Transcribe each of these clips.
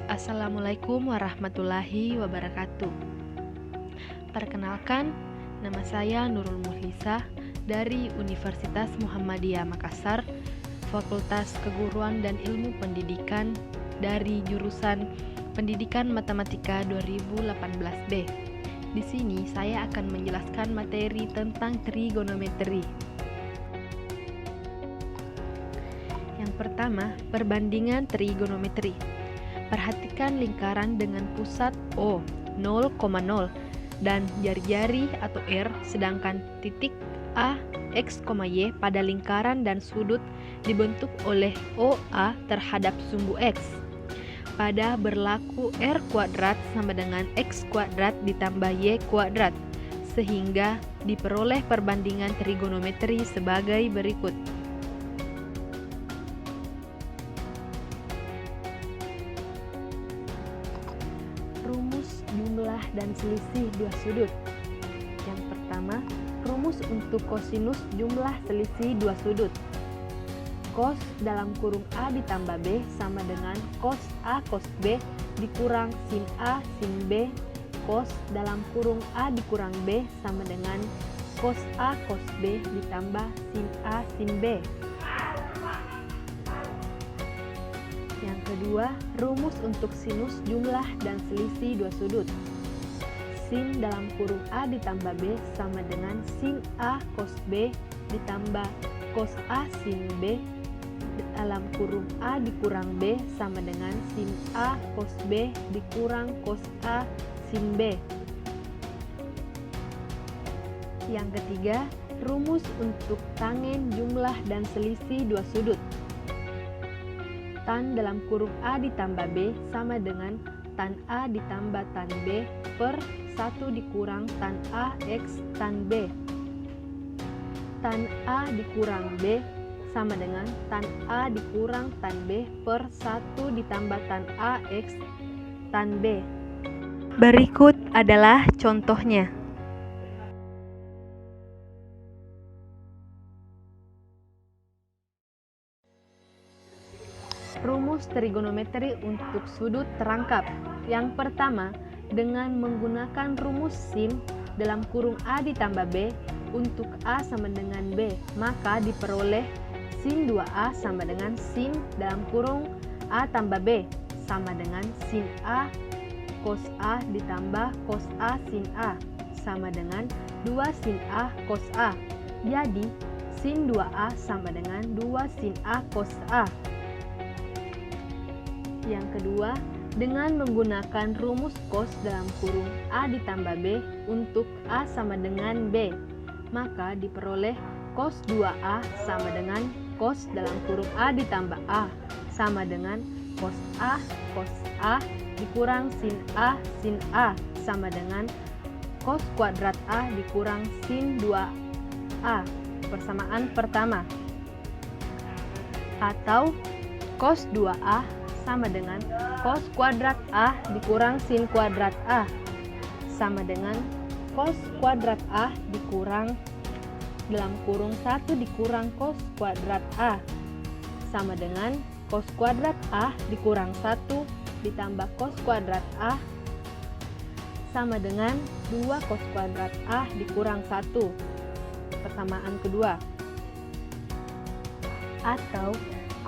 Assalamualaikum warahmatullahi wabarakatuh. Perkenalkan, nama saya Nurul Muhlisah dari Universitas Muhammadiyah Makassar, Fakultas Keguruan dan Ilmu Pendidikan dari jurusan Pendidikan Matematika 2018B. Di sini saya akan menjelaskan materi tentang trigonometri. Yang pertama, perbandingan trigonometri. Perhatikan lingkaran dengan pusat O 0,0 dan jari-jari atau R, sedangkan titik A, X, Y pada lingkaran dan sudut dibentuk oleh OA terhadap sumbu X. Pada berlaku R kuadrat sama dengan X kuadrat ditambah Y kuadrat, sehingga diperoleh perbandingan trigonometri sebagai berikut. Rumus jumlah dan selisih dua sudut. Yang pertama, rumus untuk kosinus jumlah selisih dua sudut. Cos dalam kurung A ditambah B sama dengan cos A cos B dikurang sin A sin B. Cos dalam kurung A dikurang B sama dengan cos A cos B ditambah sin A sin B. Yang kedua, rumus untuk sinus jumlah dan selisih dua sudut. Sin dalam kurung A ditambah B sama dengan sin A cos B ditambah cos A sin B dalam kurung A dikurang B sama dengan sin A cos B dikurang cos A sin B. Yang ketiga, rumus untuk tangen jumlah dan selisih dua sudut. Tan dalam kurung A ditambah B sama dengan tan A ditambah tan B per 1 dikurang tan A X tan B. Tan A dikurang B sama dengan tan A dikurang tan B per 1 ditambah tan A X tan B. Berikut adalah contohnya. Rumus trigonometri untuk sudut terangkap. Yang pertama, dengan menggunakan rumus sin dalam kurung A ditambah B untuk A sama dengan B, maka diperoleh sin 2A sama dengan sin dalam kurung A tambah B sama dengan sin A cos A ditambah cos A sin A sama dengan 2 sin A cos A. Jadi, sin 2A sama dengan 2 sin A cos A. Yang kedua, dengan menggunakan rumus cos dalam kurung A ditambah B untuk A sama dengan B, maka diperoleh cos 2A sama dengan cos dalam kurung A ditambah A sama dengan cos A dikurang sin A sama dengan cos kuadrat A dikurang sin 2A. Persamaan pertama. Atau cos 2A sama dengan cos kuadrat A dikurang sin kuadrat A sama dengan cos kuadrat A dikurang dalam kurung 1 dikurang cos kuadrat A sama dengan cos kuadrat A dikurang 1 ditambah cos kuadrat A sama dengan 2 cos kuadrat A dikurang 1. Persamaan kedua. Atau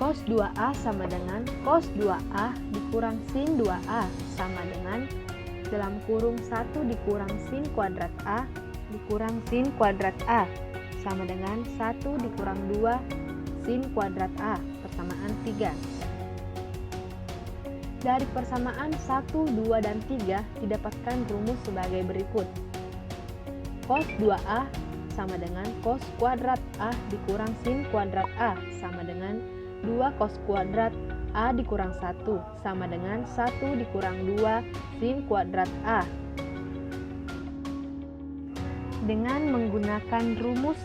cos 2A sama dengan cos 2A dikurang sin 2A sama dengan dalam kurung 1 dikurang sin kuadrat A dikurang sin kuadrat A sama dengan 1 dikurang 2 sin kuadrat A. Persamaan 3. Dari persamaan 1, 2, dan 3 didapatkan rumus sebagai berikut. Cos 2A sama dengan cos kuadrat A dikurang sin kuadrat A sama dengan 2 cos kuadrat A dikurang 1 sama dengan 1 dikurang 2 sin kuadrat A. Dengan menggunakan rumus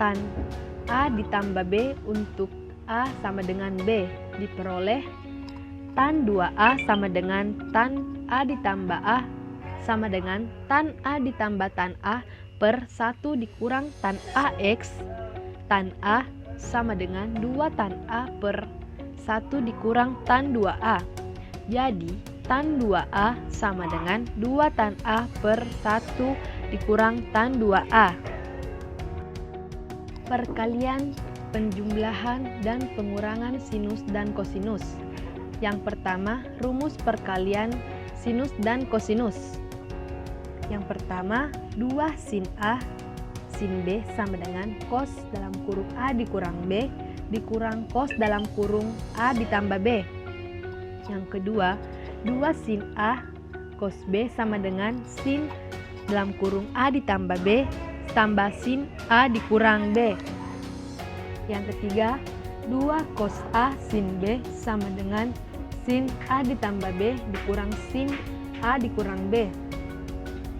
tan A ditambah B untuk A sama dengan B, diperoleh tan 2A sama dengan tan A ditambah A sama dengan tan A ditambah tan A per 1 dikurang tan AX tan A sama dengan 2 tan A per 1 dikurang tan 2A. Jadi, tan 2A sama dengan 2 tan A per 1 dikurang tan 2A. Perkalian, penjumlahan, dan pengurangan sinus dan kosinus. Yang pertama, rumus perkalian sinus dan kosinus. Yang pertama, 2 sin A sin B sama dengan cos dalam kurung A dikurang B dikurang cos dalam kurung A ditambah B. Yang kedua, 2 sin A cos B sama dengan sin dalam kurung A ditambah B tambah sin A dikurang B. Yang ketiga, 2 cos A sin B sama dengan sin A ditambah B dikurang sin A dikurang B.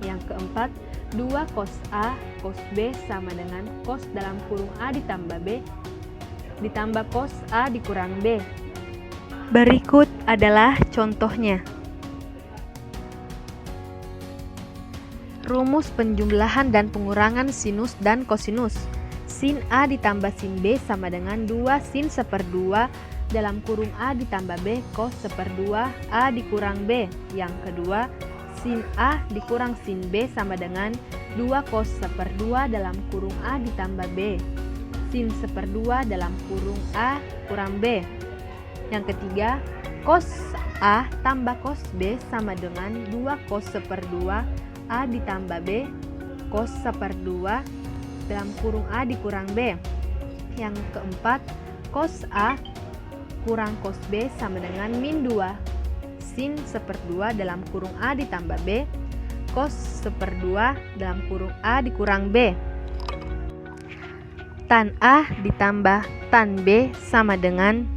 Yang keempat, 2 cos A cos B sama dengan cos dalam kurung A ditambah B ditambah cos A dikurang B. Berikut adalah contohnya. Rumus penjumlahan dan pengurangan sinus dan kosinus. Sin A ditambah sin B sama dengan 2 sin seperdua dalam kurung A ditambah B cos seperdua A dikurang B. Yang kedua, sin A dikurang sin B sama dengan 2 cos seperdua dalam kurung A ditambah B sin seperdua dalam kurung A kurang B. Yang ketiga, cos A tambah cos B sama dengan 2 cos seperdua A ditambah B cos seperdua dalam kurung A dikurang B. Yang keempat, cos A kurang cos B sama dengan min 2 sin seperdua dalam kurung A ditambah B cos seperdua dalam kurung A dikurang B. Tan A ditambah tan B sama dengan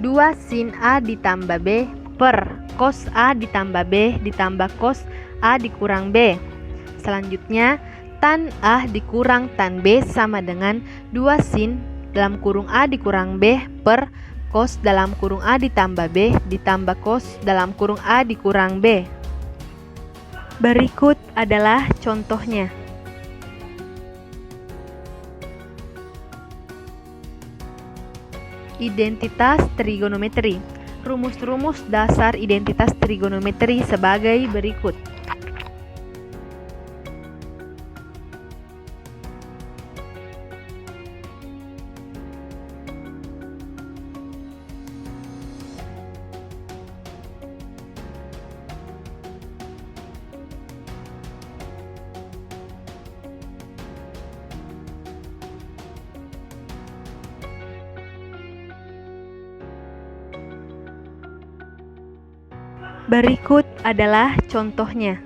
2 sin A ditambah B per cos A ditambah B ditambah cos A dikurang B. Selanjutnya, tan A dikurang tan B sama dengan 2 sin dalam kurung A dikurang B per cos dalam kurung A ditambah B ditambah cos dalam kurung A dikurang B. Berikut adalah contohnya. Identitas trigonometri. Rumus-rumus dasar identitas trigonometri sebagai berikut. Berikut adalah contohnya.